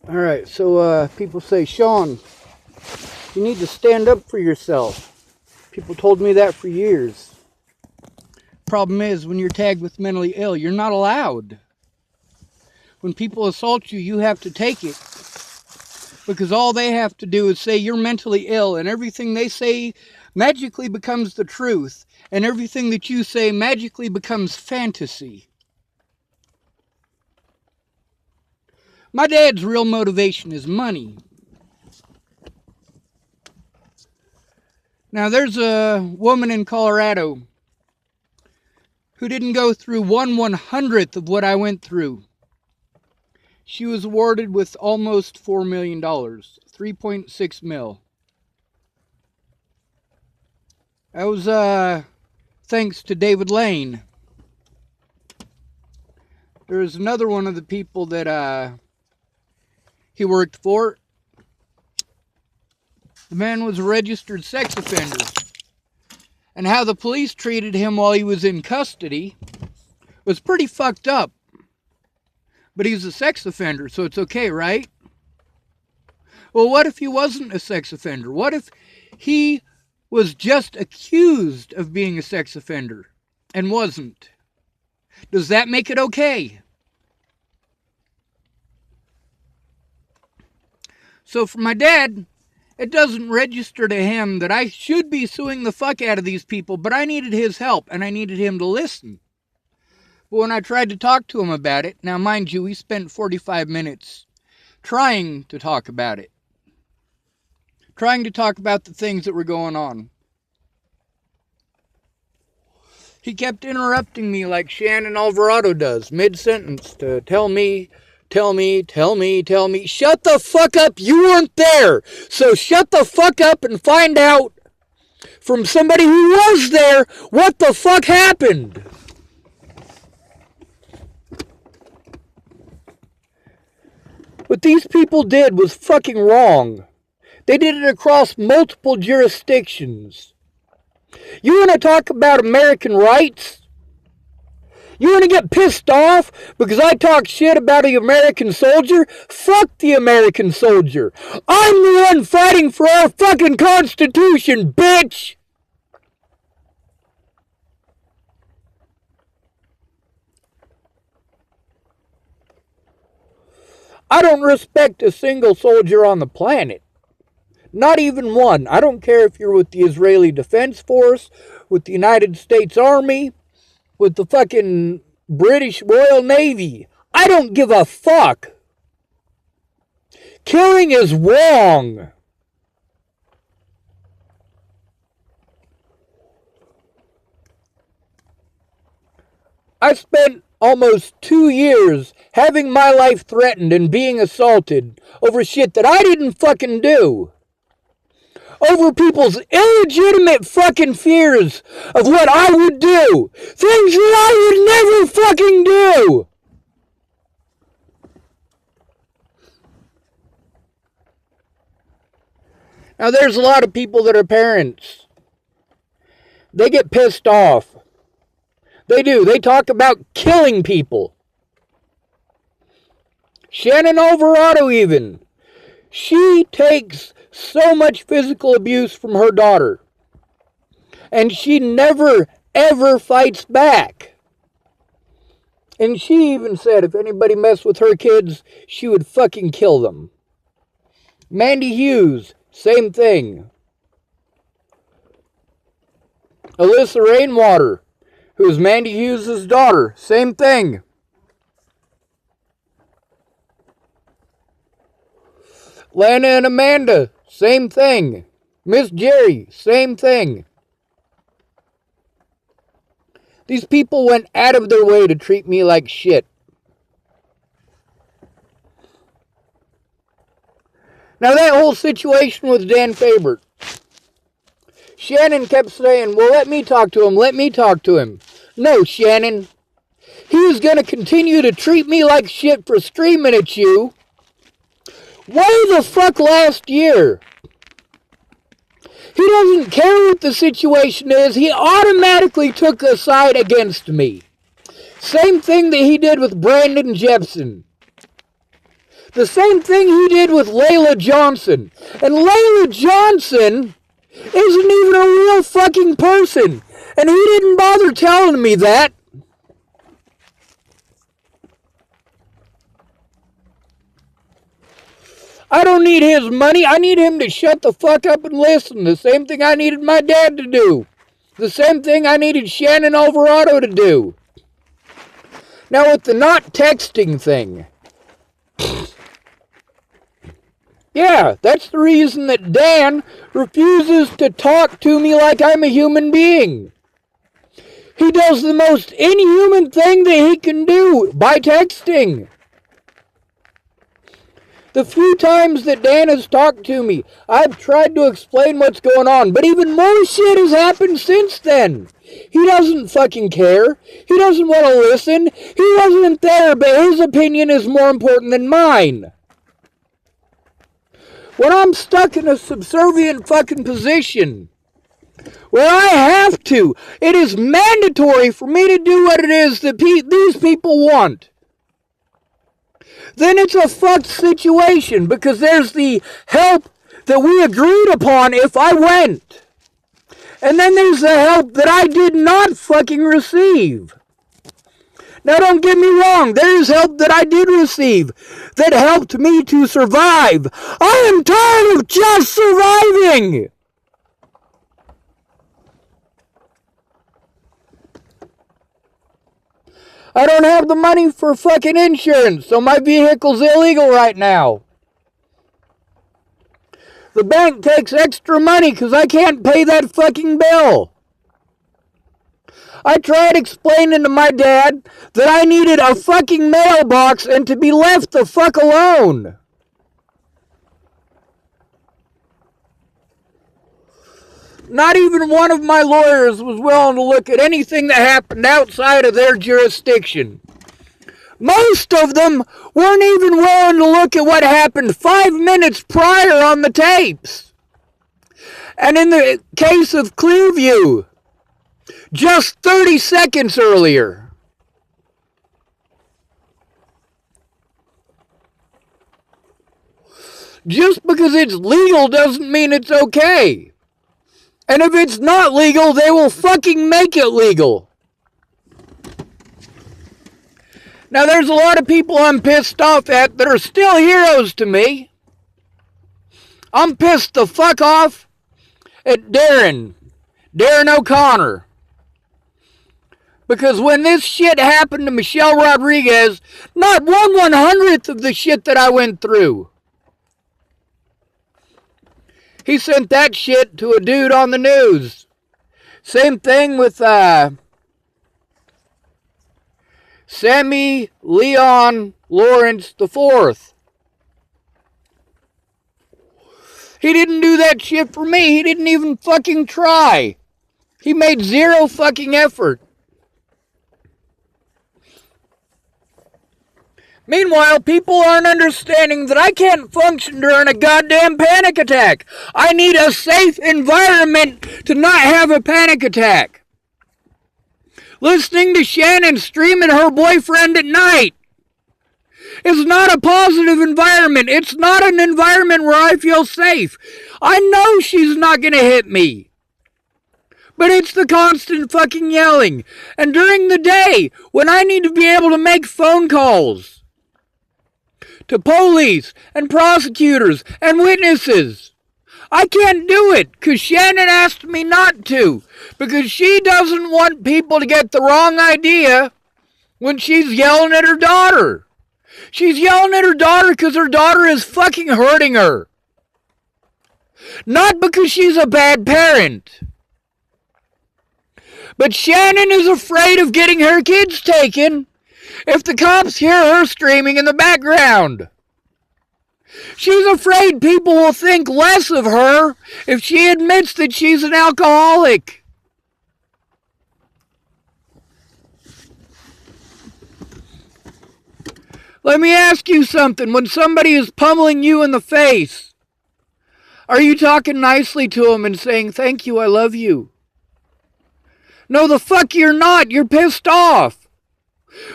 All right, so people say, Sean, you need to stand up for yourself. People told me that for years. Problem is, when you're tagged with mentally ill, you're not allowed. When people assault you, you have to take it. Because all they have to do is say you're mentally ill, and everything they say magically becomes the truth. And everything that you say magically becomes fantasy. My dad's real motivation is money. Now, there's a woman in Colorado who didn't go through 1/100th of what I went through. She was awarded with almost $4 million, 3.6 mil. That was thanks to David Lane. There's another one of the people that he worked for. The man was a registered sex offender. And how the police treated him while he was in custody was pretty fucked up. But he's a sex offender, so it's okay, right? Well, what if he wasn't a sex offender? What if he was just accused of being a sex offender and wasn't? Does that make it okay? So for my dad, it doesn't register to him that I should be suing the fuck out of these people, but I needed his help and I needed him to listen. But when I tried to talk to him about it, now mind you, we spent 45 minutes trying to talk about it. Trying to talk about the things that were going on. He kept interrupting me like Shannon Alvarado does, mid-sentence, to tell me. Shut the fuck up, you weren't there. So shut the fuck up and find out from somebody who was there what the fuck happened. What these people did was fucking wrong. They did it across multiple jurisdictions. You want to talk about American rights? You want to get pissed off because I talk shit about the American soldier? Fuck the American soldier. I'm the one fighting for our fucking Constitution, bitch! I don't respect a single soldier on the planet. Not even one. I don't care if you're with the Israeli Defense Force, with the United States Army, with the fucking British Royal Navy. I don't give a fuck. Killing is wrong. I spent almost 2 years having my life threatened and being assaulted over shit that I didn't fucking do. Over people's illegitimate fucking fears of what I would do. Things that I would never fucking do. Now there's a lot of people that are parents. They get pissed off. They do. They talk about killing people. Shannon Alvarado even. She takes so much physical abuse from her daughter. And she never, ever fights back. And she even said if anybody messed with her kids, she would fucking kill them. Mandy Hughes, same thing. Alyssa Rainwater, who is Mandy Hughes' daughter, same thing. Lana and Amanda, same thing. Miss Jerry, same thing. These people went out of their way to treat me like shit. Now that whole situation with Dan Faber, Shannon kept saying, well, let me talk to him. No, Shannon. He was going to continue to treat me like shit for screaming at you. Why the fuck last year? He doesn't care what the situation is. He automatically took a side against me. Same thing that he did with Brandon Jepson. The same thing he did with Layla Johnson. And Layla Johnson isn't even a real fucking person. And he didn't bother telling me that. I don't need his money. I need him to shut the fuck up and listen. The same thing I needed my dad to do. The same thing I needed Shannon Alvarado to do. Now with the not texting thing. Yeah, that's the reason that Dan refuses to talk to me like I'm a human being. He does the most inhuman thing that he can do by texting. The few times that Dan has talked to me, I've tried to explain what's going on, but even more shit has happened since then. He doesn't fucking care. He doesn't want to listen. He wasn't there, but his opinion is more important than mine. When I'm stuck in a subservient fucking position, where I have to, it is mandatory for me to do what it is that these people want. Then it's a fucked situation because there's the help that we agreed upon if I went. And then there's the help that I did not fucking receive. Now don't get me wrong, there is help that I did receive that helped me to survive. I am tired of just surviving. I don't have the money for fucking insurance, so my vehicle's illegal right now. The bank takes extra money because I can't pay that fucking bill. I tried explaining to my dad that I needed a fucking mailbox and to be left the fuck alone. Not even one of my lawyers was willing to look at anything that happened outside of their jurisdiction. Most of them weren't even willing to look at what happened 5 minutes prior on the tapes. And in the case of Clearview, just 30 seconds earlier. Just because it's legal doesn't mean it's okay. And if it's not legal, they will fucking make it legal. Now, there's a lot of people I'm pissed off at that are still heroes to me. I'm pissed the fuck off at Darren O'Connor. Because when this shit happened to Michelle Rodriguez, not 1/100th of the shit that I went through. He sent that shit to a dude on the news. Same thing with Sammy Leon Lawrence IV. He didn't do that shit for me. He didn't even fucking try. He made zero fucking effort. Meanwhile, people aren't understanding that I can't function during a goddamn panic attack. I need a safe environment to not have a panic attack. Listening to Shannon streaming her boyfriend at night is not a positive environment. It's not an environment where I feel safe. I know she's not going to hit me. But it's the constant fucking yelling. And during the day, when I need to be able to make phone calls to police and prosecutors and witnesses, I can't do it because Shannon asked me not to, because she doesn't want people to get the wrong idea when she's yelling at her daughter. She's yelling at her daughter because her daughter is fucking hurting her. Not because she's a bad parent. But Shannon is afraid of getting her kids taken if the cops hear her screaming in the background. She's afraid people will think less of her if she admits that she's an alcoholic. Let me ask you something. When somebody is pummeling you in the face, are you talking nicely to them and saying, "Thank you, I love you"? No, the fuck you're not. You're pissed off.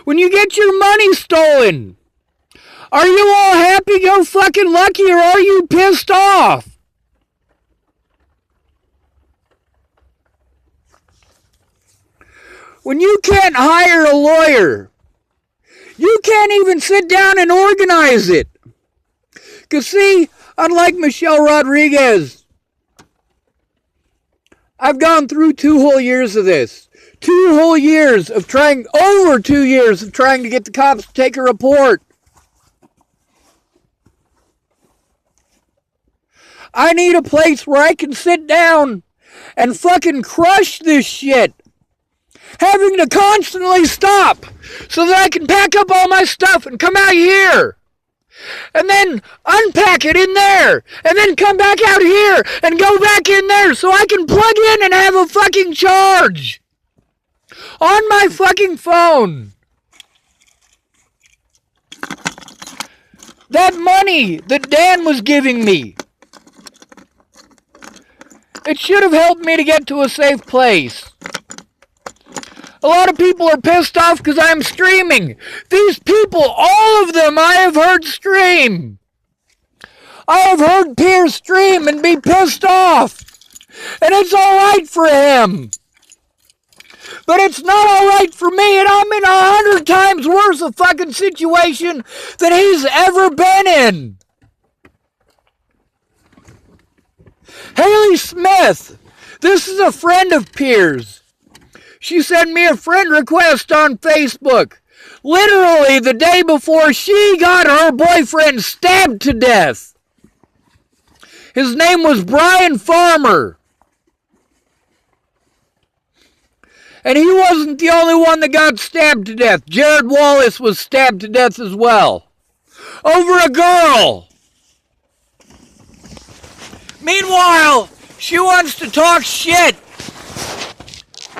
When you get your money stolen, are you all happy fucking lucky or are you pissed off? When you can't hire a lawyer, you can't even sit down and organize it. Because see, unlike Michelle Rodriguez, I've gone through 2 whole years of this. 2 whole years of trying, over 2 years of trying to get the cops to take a report. I need a place where I can sit down and fucking crush this shit. Having to constantly stop so that I can pack up all my stuff and come out here. And then unpack it in there. And then come back out here and go back in there so I can plug in and have a fucking charge. On my fucking phone. That money that Dan was giving me, it should have helped me to get to a safe place. A lot of people are pissed off because I'm streaming. These people, all of them, I have heard stream. I have heard Piers stream and be pissed off. And it's alright for him. But it's not alright for me, and I'm in 100 times worse a fucking situation than he's ever been in. Haley Smith, this is a friend of Piers. She sent me a friend request on Facebook. Literally the day before she got her boyfriend stabbed to death. His name was Brian Farmer. And he wasn't the only one that got stabbed to death. Jared Wallace was stabbed to death as well. Over a girl. Meanwhile, she wants to talk shit.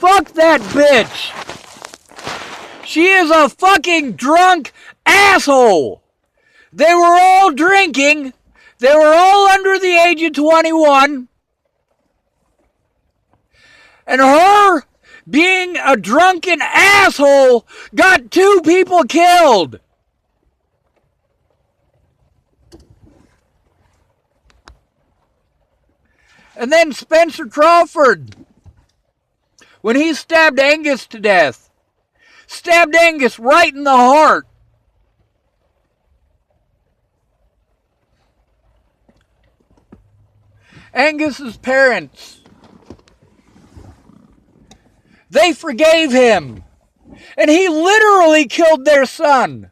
Fuck that bitch. She is a fucking drunk asshole. They were all drinking. They were all under the age of 21. And her being a drunken asshole got 2 people killed. And then Spencer Crawford, when he stabbed Angus to death, stabbed Angus right in the heart. Angus's parents, they forgave him, and he literally killed their son.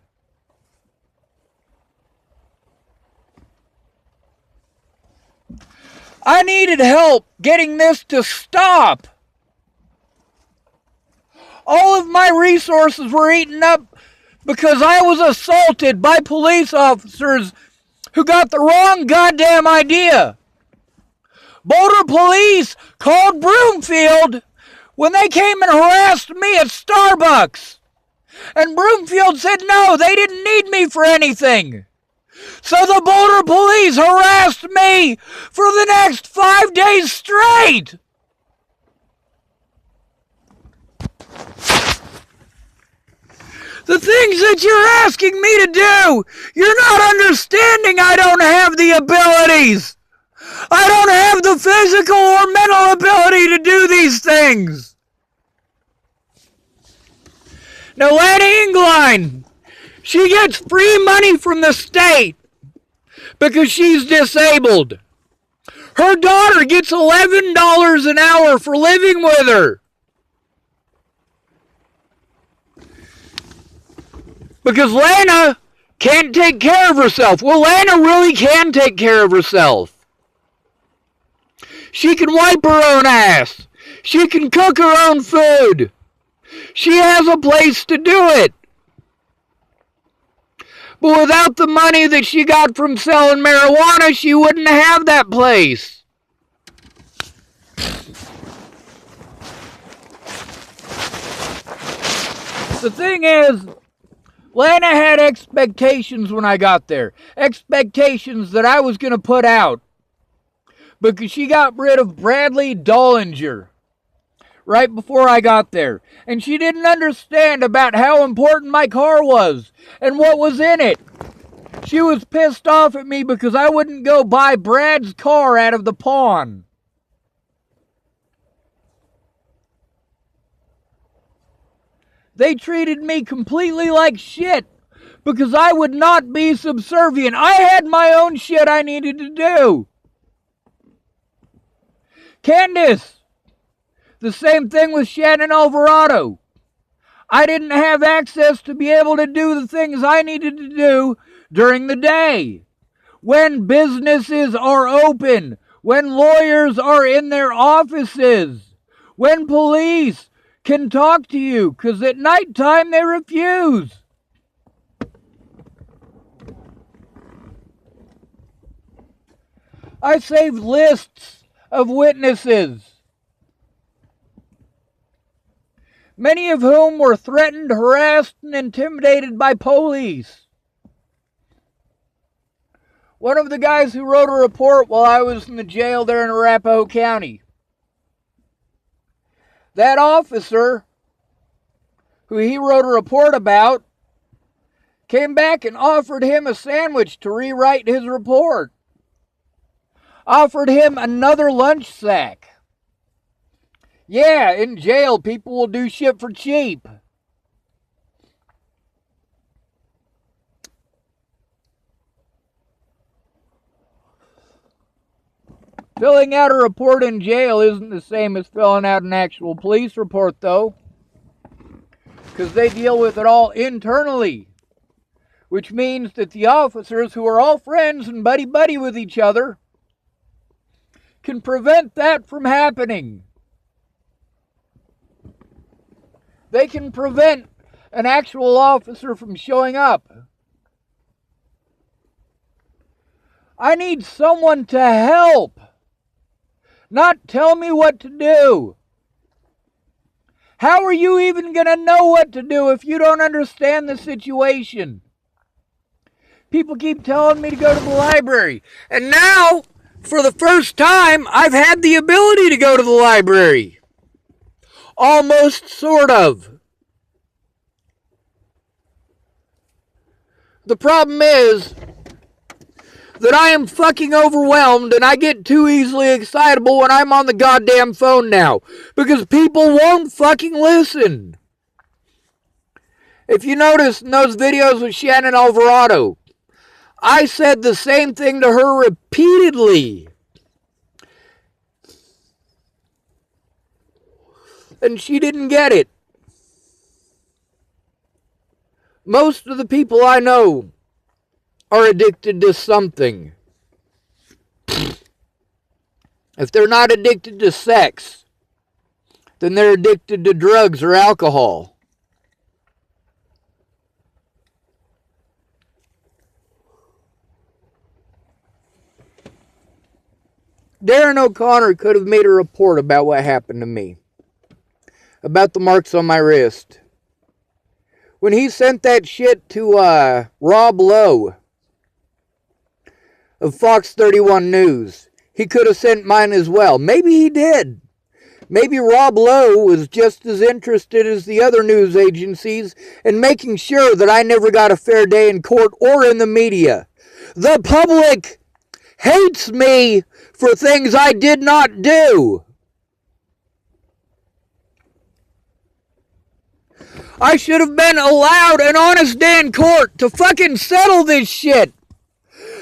I needed help getting this to stop. All of my resources were eaten up because I was assaulted by police officers who got the wrong goddamn idea. Boulder police called Broomfield when they came and harassed me at Starbucks. And Broomfield said no, they didn't need me for anything. So the Boulder police harassed me for the next 5 days straight. The things that you're asking me to do, you're not understanding. I don't have the abilities. I don't have the physical or mental ability to do these things. Now, Lana Ingline, she gets free money from the state because she's disabled. Her daughter gets $11 an hour for living with her. Because Lana can't take care of herself. Well, Lana really can take care of herself. She can wipe her own ass. She can cook her own food. She has a place to do it. But without the money that she got from selling marijuana, she wouldn't have that place. The thing is, Lana had expectations when I got there. Expectations that I was going to put out. Because she got rid of Bradley Dollinger right before I got there. And she didn't understand about how important my car was and what was in it. She was pissed off at me because I wouldn't go buy Brad's car out of the pawn. They treated me completely like shit because I would not be subservient. I had my own shit I needed to do. Candace, the same thing with Shannon Alvarado. I didn't have access to be able to do the things I needed to do during the day. When businesses are open, when lawyers are in their offices, when police can talk to you, because at nighttime they refuse. I saved lists of witnesses, many of whom were threatened, harassed, and intimidated by police. One of the guys who wrote a report while I was in the jail there in Arapahoe County, that officer who he wrote a report about came back and offered him a sandwich to rewrite his report. Offered him another lunch sack. Yeah, in jail, people will do shit for cheap. Filling out a report in jail isn't the same as filling out an actual police report, though, because they deal with it all internally, which means that the officers, who are all friends and buddy-buddy with each other, can prevent that from happening. They can prevent an actual officer from showing up. I need someone to help, not tell me what to do. How are you even going to know what to do if you don't understand the situation? People keep telling me to go to the library. And now, for the first time, I've had the ability to go to the library. Almost, sort of. The problem is that I am fucking overwhelmed and I get too easily excitable when I'm on the goddamn phone now. Because people won't fucking listen. If you notice in those videos with Shannon Alvarado, I said the same thing to her repeatedly. And she didn't get it. Most of the people I know are addicted to something. If they're not addicted to sex, then they're addicted to drugs or alcohol. Darren O'Connor could have made a report about what happened to me, about the marks on my wrist. When he sent that shit to Rob Lowe of Fox 31 News, he could have sent mine as well. Maybe he did. Maybe Rob Lowe was just as interested as the other news agencies in making sure that I never got a fair day in court or in the media. The public hates me for things I did not do. I should have been allowed an honest day in court to fucking settle this shit.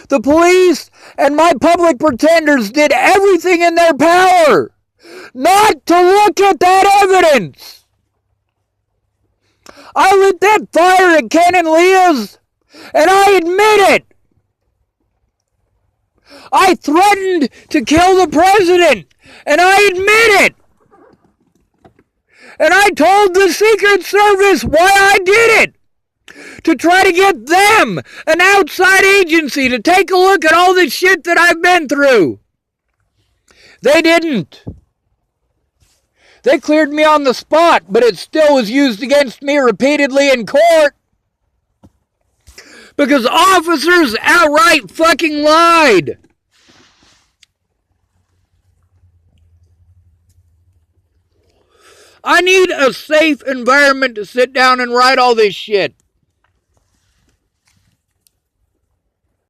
The police and my public pretenders did everything in their power not to look at that evidence. I lit that fire at Ken and Leah's, and I admit it. I threatened to kill the president, and I admit it. And I told the Secret Service why I did it. To try to get them, an outside agency, to take a look at all the shit that I've been through. They didn't. They cleared me on the spot, but it still was used against me repeatedly in court. Because officers outright fucking lied. I need a safe environment to sit down and write all this shit.